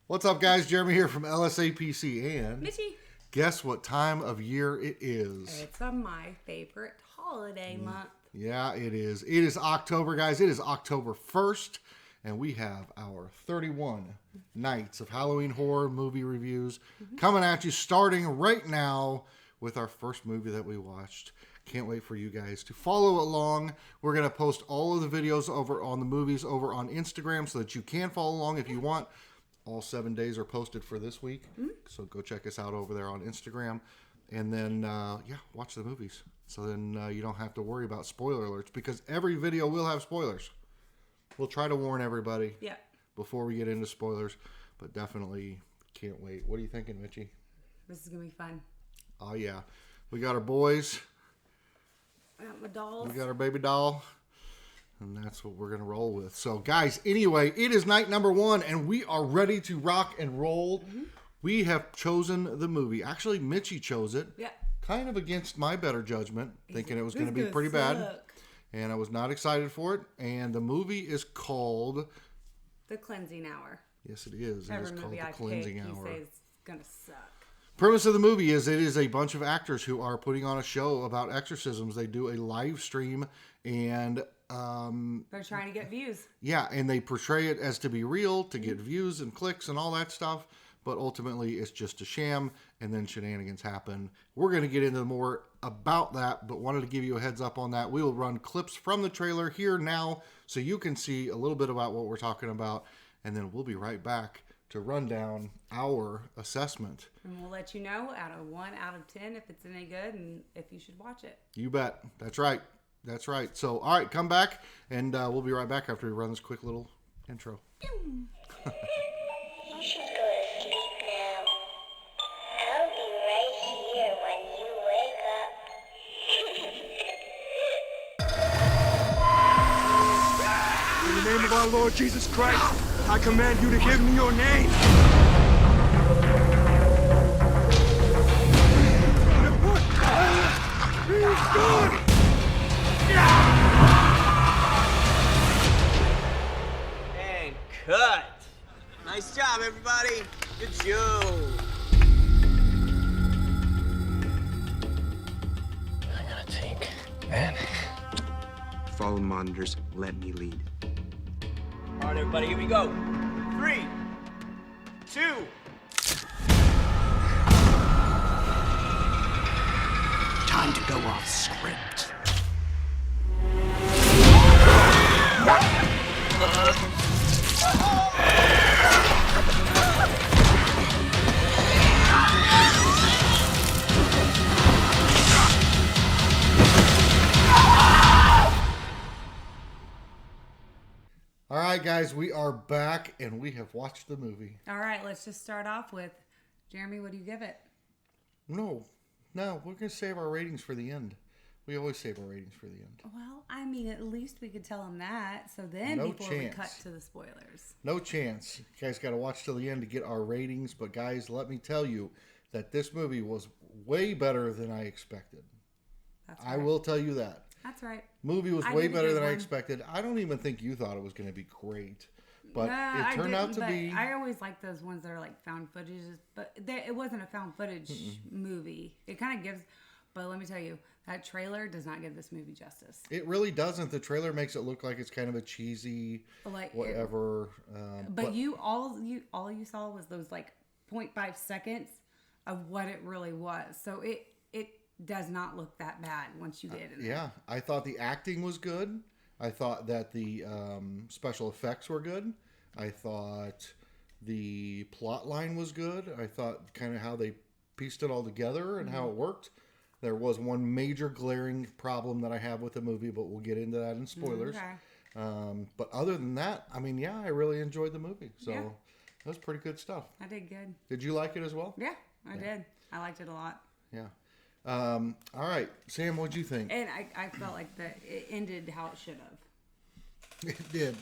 What's up, guys? Jeremy here from LSAPC, and Mitchie. guess what time of year it is? It's my favorite holiday month. Yeah, it is. It is October, guys. It is October 1st, and we have our 31 nights of Halloween horror movie reviews coming at you, starting right now with our first movie that we watched. Can't wait for you guys to follow along. We're going to post all of the videos over on the movies over on Instagram so that you can follow along if you want. All 7 days are posted for this week. So go check us out over there on Instagram. And then, watch the movies. So then you don't have to worry about spoiler alerts because every video will have spoilers. We'll try to warn everybody before we get into spoilers. But definitely can't wait. What are you thinking, Mitchie? This is going to be fun. Oh, yeah. We got our boys. I got my dolls. We got our baby doll. And that's what we're going to roll with. So, guys, anyway, it is night number 1, and we are ready to rock and roll. We have chosen the movie. Actually, Mitchie chose it. Yeah. Kind of against my better judgment, thinking it was going to be pretty bad. And I was not excited for it. And the movie is called... The Cleansing Hour. Yes, it is. It is called The Cleansing Hour. You say it's going to suck. Premise of the movie is it is a bunch of actors who are putting on a show about exorcisms. They do a live stream and... they're trying to get views. Yeah, and they portray it as to be real, to get views and clicks and all that stuff, but ultimately it's just a sham, and then shenanigans happen. We're going to get into more about that, but wanted to give you a heads up on that. We will run clips from the trailer here now, so you can see a little bit about what we're talking about, and then we'll be right back to run down our assessment. And we'll let you know out of 1 out of 10 if it's any good and if you should watch it. You bet. That's right. That's right. So, all right, come back, and we'll be right back after we run this quick little intro. You should go to sleep now. I'll be right here when you wake up. In the name of our Lord Jesus Christ, I command you to give me your name. And cut. Nice job, everybody. Good job. I'm gonna take that. Follow monitors. Let me lead. All right, everybody, here we go. 3, 2. Time to go off script. All right, guys, we are back, and we have watched the movie. All right, let's just start off with, Jeremy, what do you give it? No, we're going to save our ratings for the end. We always save our ratings for the end. Well, I mean, at least we could tell them that. So then No before we chance. cut to the spoilers. No chance. You guys got to watch till the end to get our ratings. But, guys, let me tell you that this movie was way better than I expected. That's I right. will tell you that. That's right. Movie was I way did a better good than I one. expected. I don't even think you thought it was going to be great. But Nah, it turned out to but be... I always like those ones that are like found footage, but it wasn't a found footage movie. It kind of gives, but let me tell you, that trailer does not give this movie justice. It really doesn't. The trailer makes it look like it's kind of a cheesy, Like whatever. But all you saw was those like 0.5 seconds of what it really was. So it does not look that bad once you get in there. Yeah, I thought the acting was good. I thought that the special effects were good. I thought the plot line was good. I thought kind of how they pieced it all together and how it worked. There was one major glaring problem that I have with the movie, but we'll get into that in spoilers. Okay. But other than that, I mean, yeah, I really enjoyed the movie. So Yeah. that was pretty good stuff. I did good. Did you like it as well? Yeah, I did. I liked it a lot. Yeah. All right, Sam, what'd you think? And I felt like that it ended how it should have. It did.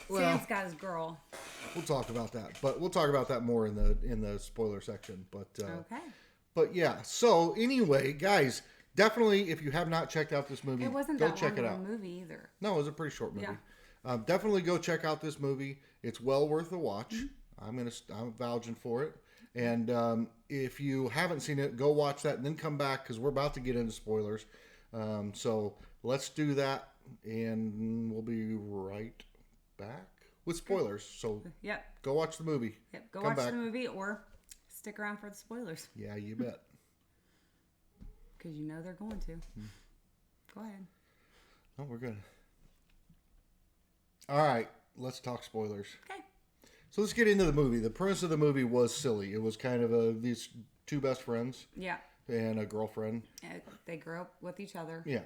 Well, Sam's got his girl. we'll talk about that, but we'll talk about that more in the spoiler section. But Okay. but yeah. So anyway, guys, definitely if you have not checked out this movie, It wasn't go that check long it of out. a movie either. No, it was a pretty short movie. Yeah. Definitely go check out this movie. It's well worth a watch. I'm vouching for it. And if you haven't seen it, go watch that and then come back because we're about to get into spoilers. So let's do that, and we'll be right back with spoilers. So Yep. go watch the movie. Yep. Go Come watch back. the movie or stick around for the spoilers Yeah, you bet. because you know they're going to. Go ahead. Oh, we're good. All right, let's talk spoilers. Okay. So let's get into the movie. The premise of the movie was silly. It was kind of these two best friends Yeah. and a girlfriend. They grew up with each other. Yeah.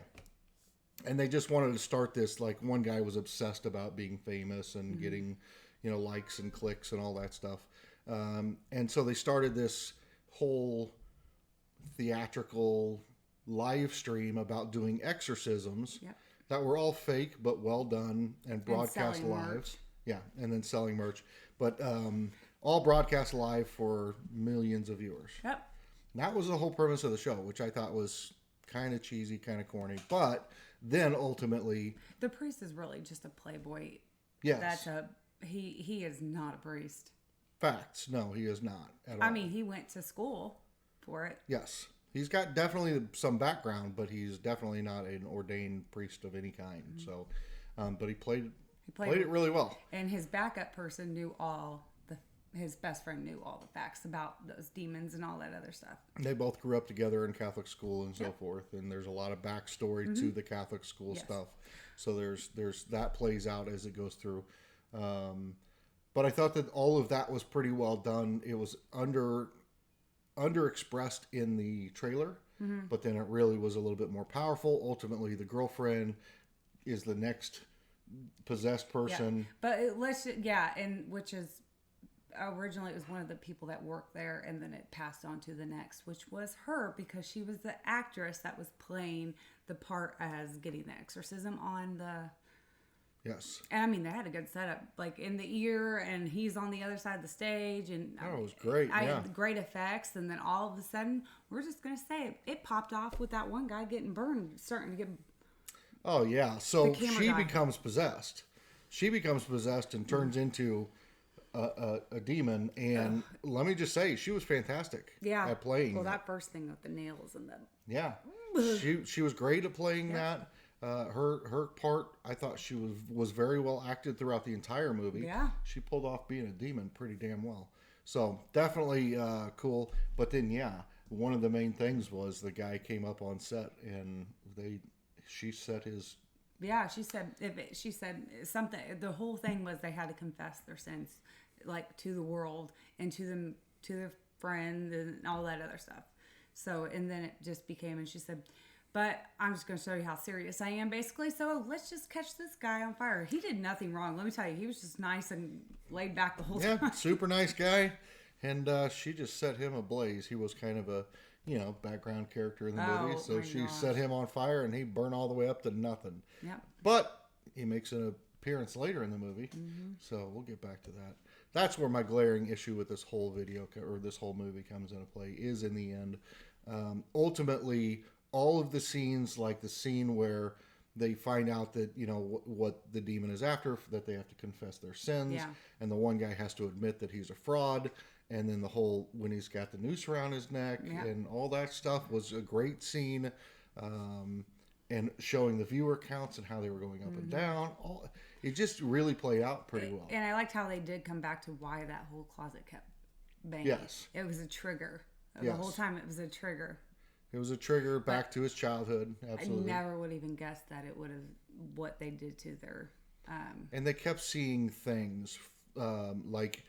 And they just wanted to start this, like one guy was obsessed about being famous and getting, likes and clicks and all that stuff. And so they started this whole theatrical live stream about doing exorcisms Yep. that were all fake but well done and broadcast selling live. merch. Yeah, and then selling merch. But all broadcast live for millions of viewers. Yep. That was the whole premise of the show, which I thought was kind of cheesy, kind of corny. But then ultimately, The priest is really just a playboy. yes, He is not a priest. facts. No, he is not at all. I mean, he went to school for it. yes, he's got definitely some background, but he's definitely not an ordained priest of any kind. So, but he played it really well. And his backup person knew his best friend knew all the facts about those demons and all that other stuff. They both grew up together in Catholic school and so forth, and there's a lot of backstory to the Catholic school Yes. stuff. So there's that plays out as it goes through. But I thought that all of that was pretty well done. It was underexpressed in the trailer, but then it really was a little bit more powerful. Ultimately, the girlfriend is the next possessed person. Yeah. But and which is originally it was one of the people that worked there, and then it passed on to the next, which was her because she was the actress that was playing the part as getting the exorcism on the. Yes. And I mean, they had a good setup, like in the ear, and he's on the other side of the stage, and Oh, it was great, yeah. great effects. And then all of a sudden, we're just gonna say it popped off with that one guy getting burned, starting to get. Oh yeah. So The camera she guy. becomes possessed. She becomes possessed and turns into a demon. And let me just say, she was fantastic. Yeah. At playing. Well, that. that first thing with the nails and the. Yeah. She was great at playing that. Her part, I thought she was very well acted throughout the entire movie. Yeah. She pulled off being a demon pretty damn well. So definitely cool. But then one of the main things was the guy came up on set and she set his. Yeah, she said something. The whole thing was they had to confess their sins, like to the world and to their friends and all that other stuff. So, and then it just became, and she said, but I'm just going to show you how serious I am, basically. So let's just catch this guy on fire. He did nothing wrong. Let me tell you, he was just nice and laid back the whole Yeah, time. super nice guy. And she just set him ablaze. He was kind of a, background character in the movie. So my she gosh. set him on fire and he burned all the way up to nothing. Yep. But he makes an appearance later in the movie. So we'll get back to that. That's where my glaring issue with this whole video or this whole movie comes into play is in the end. Ultimately, all of the scenes, like the scene where they find out that, what the demon is after, that they have to confess their sins. Yeah. And the one guy has to admit that he's a fraud. And then the whole, when he's got the noose around his neck Yeah. and all that stuff was a great scene. And showing the viewer counts and how they were going up and down. It just really played out pretty well. And I liked how they did come back to why that whole closet kept banging. Yes. It was a trigger. The Yes. whole time it was a trigger. It was a trigger back to his childhood. Absolutely. I never would even guess that it would have what they did to their. And they kept seeing things like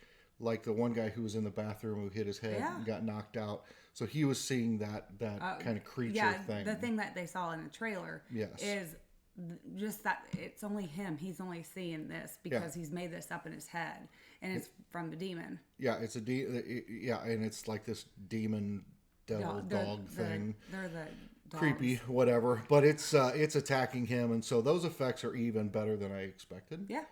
the one guy who was in the bathroom who hit his head Yeah. and got knocked out. So he was seeing that kind of creature thing. The thing that they saw in the trailer Yes. is just that it's only him. He's only seeing this because he's made this up in his head, and it's from the demon. Yeah, it's and it's like this demon devil dog thing. They're the dogs. Creepy, whatever. But it's attacking him, and so those effects are even better than I expected. Yeah.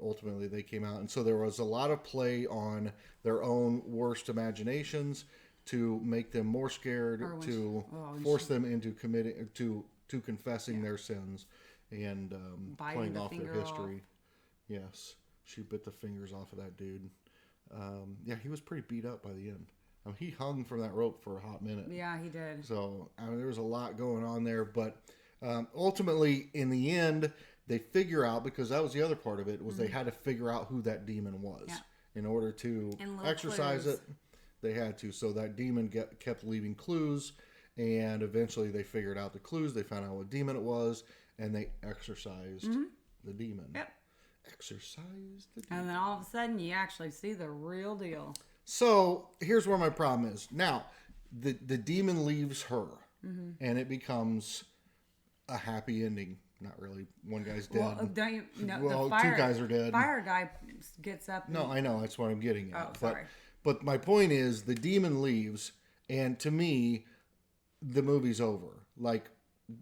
Ultimately, they came out, and so there was a lot of play on their own worst imaginations to make them more scared, force them into committing to confessing their sins and Biting playing the off their finger history. Yes, she bit the fingers off of that dude. Yeah, he was pretty beat up by the end. He hung from that rope for a hot minute. Yeah, he did. So there was a lot going on there, but ultimately, in the end, they figure out, because that was the other part of it, was they had to figure out who that demon was in order to And little exorcise clues. it. They had to. So that demon kept leaving clues, and eventually they figured out the clues. They found out what demon it was, and they exorcised the demon. Yep. Exorcised the demon. And then all of a sudden, you actually see the real deal. So here's where my problem is. Now, the demon leaves her, and it becomes a happy ending. Not really. One guy's dead. Well, don't you know? Well, the fire, 2 guys are dead. Fire guy gets up. No, I know. That's what I'm getting at. Oh, sorry. But my point is, the demon leaves, and to me, the movie's over. Like,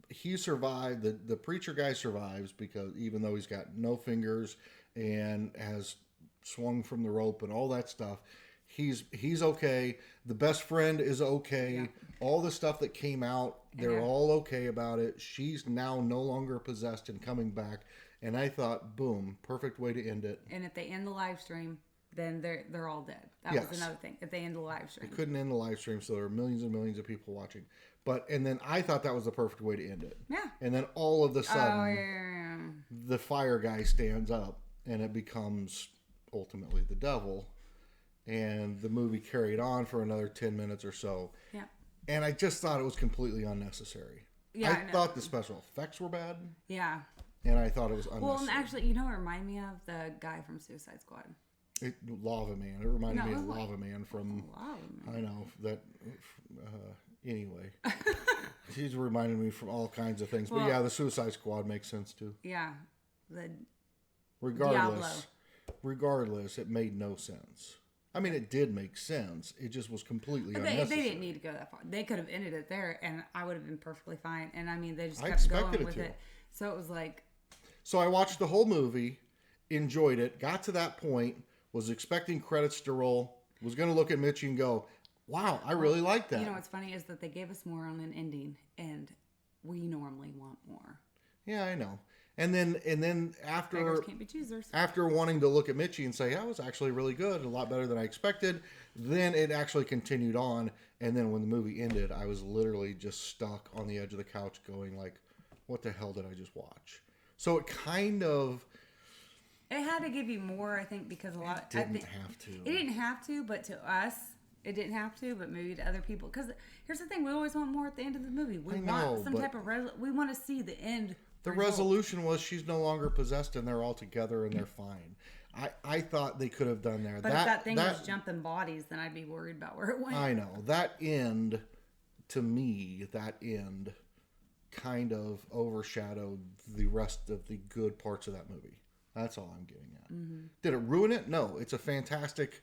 he survived. The preacher guy survives, because even though he's got no fingers and has swung from the rope and all that stuff, he's okay. The best friend is okay. Yeah. All the stuff that came out, they're Yeah. all okay about it. She's now no longer possessed and coming back. And I thought, boom, perfect way to end it. And if they end the live stream, then they're all dead. That Yes. was another thing. If they end the live stream, Couldn't end the live stream, so there were millions and millions of people watching. And then I thought that was the perfect way to end it. Yeah. And then all of a sudden, Oh yeah. the fire guy stands up, and it becomes ultimately the devil. And the movie carried on for another 10 minutes or so. Yeah. And I just thought it was completely unnecessary. Yeah, I I know. thought the special effects were bad, Yeah. and I thought it was unnecessary. Well, and actually, you know what it reminded me of? The guy from Suicide Squad. Lava Man. It reminded No, me it of was like- Lava Man from... Wow. I know that. Anyway, he's reminded me from all kinds of things. But Well- yeah, the Suicide Squad makes sense too. Yeah. The Regardless, it made no sense. I mean, it did make sense. It just was completely they unnecessary. didn't need to go that far. They could have ended it there, and I would have been perfectly fine. And I mean, they just I kept expected going it with to. it. So it was like, So I watched the whole movie, enjoyed it, got to that point, was expecting credits to roll, was going to look at Mitchie and go, "Wow, I really like that." you know, what's funny is that they gave us more on an ending, and we normally want more. Yeah, I know. And then after Beggars can't be choosers. after wanting to look at Mitchie and say, "That was actually really good, a lot better than I expected," then it actually continued on. And then when the movie ended, I was literally just stuck on the edge of the couch going like, "What the hell did I just watch?" So it kind of It had to give you more, I think, because a lot. I didn't think, have to. It didn't have to, but to us, it didn't have to. But maybe to other people, because here's the thing: we always want more at the end of the movie. We I know, want some but- type of we want to see the end. The result. resolution was she's no longer possessed and they're all together and they're fine. I thought they could have done there. But if that thing was jumping bodies, then I'd be worried about where it went. I know. That end, to me, kind of overshadowed the rest of the good parts of that movie. That's all I'm getting at. Mm-hmm. Did it ruin it? No. It's a fantastic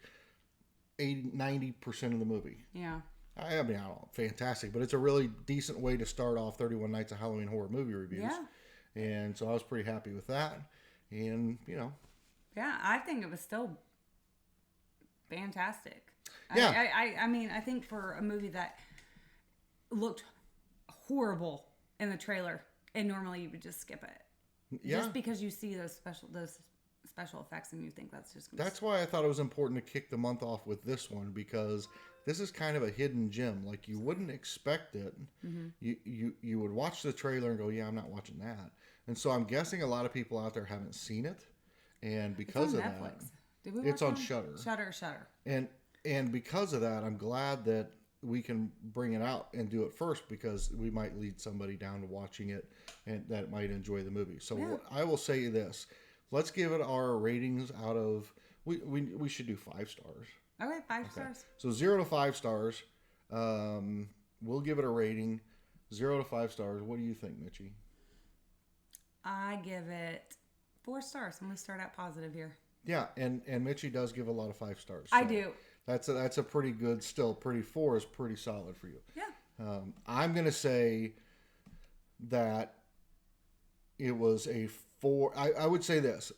90% of the movie. Yeah. I mean, I don't know, fantastic, but it's a really decent way to start off 31 Nights of Halloween Horror Movie Reviews. Yeah. And so I was pretty happy with that. And, Yeah, I think it was still fantastic. Yeah. I mean, I think for a movie that looked horrible in the trailer, and normally you would just skip it. yeah. Just because you see those special effects and you think that's just gonna That's why I thought it was important to kick the month off with this one, because this is kind of a hidden gem. Like, you wouldn't expect it. You would watch the trailer and go, "Yeah, I'm not watching that." And so I'm guessing a lot of people out there haven't seen it, and because on of Netflix. that, Did we it's watch on Shudder. Shudder. And because of that, I'm glad that we can bring it out and do it first, because we might lead somebody down to watching it and that might enjoy the movie. So Yeah. I will say this: let's give it our ratings out of. We should do 5 stars. Okay, 5 stars. So 0 to 5 stars. We'll give it a rating 0 to 5 stars. What do you think, Mitchie? I give it 4 stars. I'm gonna start out positive here. Yeah, and Mitchie does give a lot of 5 stars. I So do. That's a pretty good. Still, pretty 4 is pretty solid for you. Yeah. I'm gonna say that it was a 4. I would say this: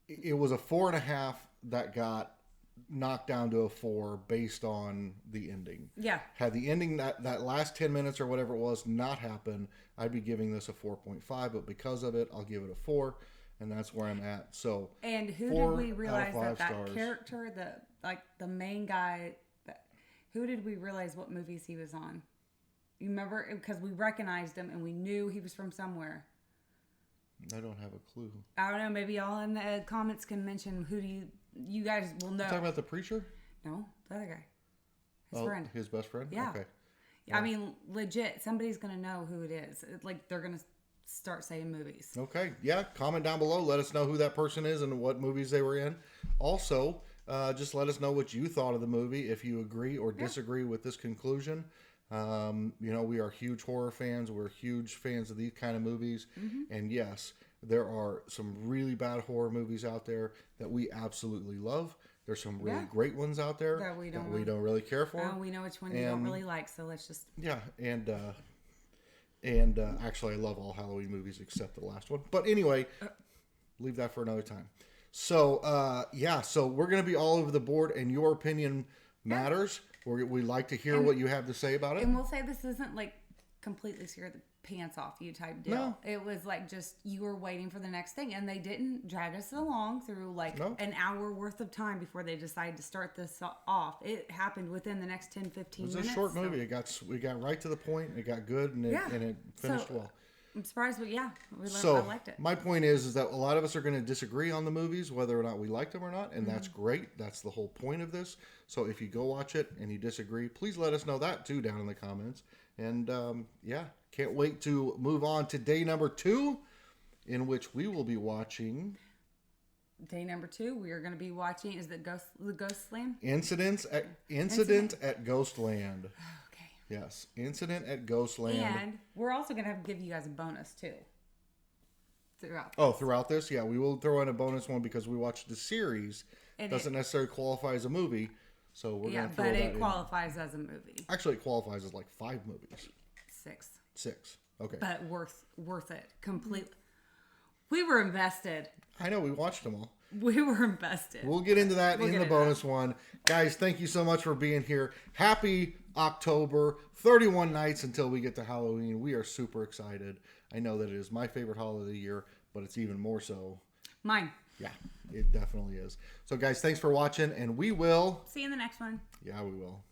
it was a 4.5 that got knocked down to a 4 based on the ending. Yeah. Had the ending that last 10 minutes or whatever it was not happen, I'd be giving this a 4.5. But because of it, I'll give it a 4. and that's where I'm at. So, And who 4 did we out of realize 5 that stars. character, the main guy, who did we realize what movies he was on? You remember? Because we recognized him and we knew he was from somewhere. I don't have a clue. I don't know. Maybe y'all in the comments can mention who you guys will know. You talking about the preacher? No, the other guy. His friend. His best friend? Yeah. Okay. I mean, legit, somebody's going to know who it is. Like, they're going to start saying movies. Okay. Yeah. Comment down below. Let us know who that person is and what movies they were in. Also, just let us know what you thought of the movie, if you agree or disagree with this conclusion. We are huge horror fans. We're huge fans of these kind of movies. And yes, there are some really bad horror movies out there that we absolutely love. There's some really great ones out there That we don't really care for. We know which one you don't really like, so let's just... Yeah, and actually, I love all Halloween movies except the last one. But anyway, leave that for another time. So, so we're going to be all over the board, and your opinion matters. We like to hear what you have to say about it. And we'll say this isn't like completely scare the pants off you type deal. No. It was like just you were waiting for the next thing, and they didn't drag us along through like an hour worth of time before they decided to start this off. It happened within the next 10, 15 minutes. It was a short movie. We got right to the point. It got good, and it finished well. I'm surprised, but I liked it. My point is that a lot of us are going to disagree on the movies, whether or not we like them or not, and that's great. That's the whole point of this. So if you go watch it and you disagree, please let us know that too down in the comments. And can't wait to move on to day number 2, in which we will be watching. Day number 2, we are going to be watching. Is it the Ghostland? Incident at Ghostland. Okay. Yes, Incident at Ghostland. And we're also going to have to give you guys a bonus too. Throughout this, yeah, we will throw in a bonus one because we watched the series. Doesn't necessarily qualify as a movie, so we're going to throw that in. but it qualifies as a movie. Actually, it qualifies as like 5 movies. 6. Okay. But worth it completely. We were invested. I know, we watched them all. We were invested. We'll get into that in the bonus one. Guys, thank you so much for being here. Happy October. 31 nights until we get to Halloween. We are super excited. I know that it is my favorite holiday of the year, but it's even more so. Mine. Yeah, it definitely is. So guys, thanks for watching, and we will see you in the next one. Yeah, we will.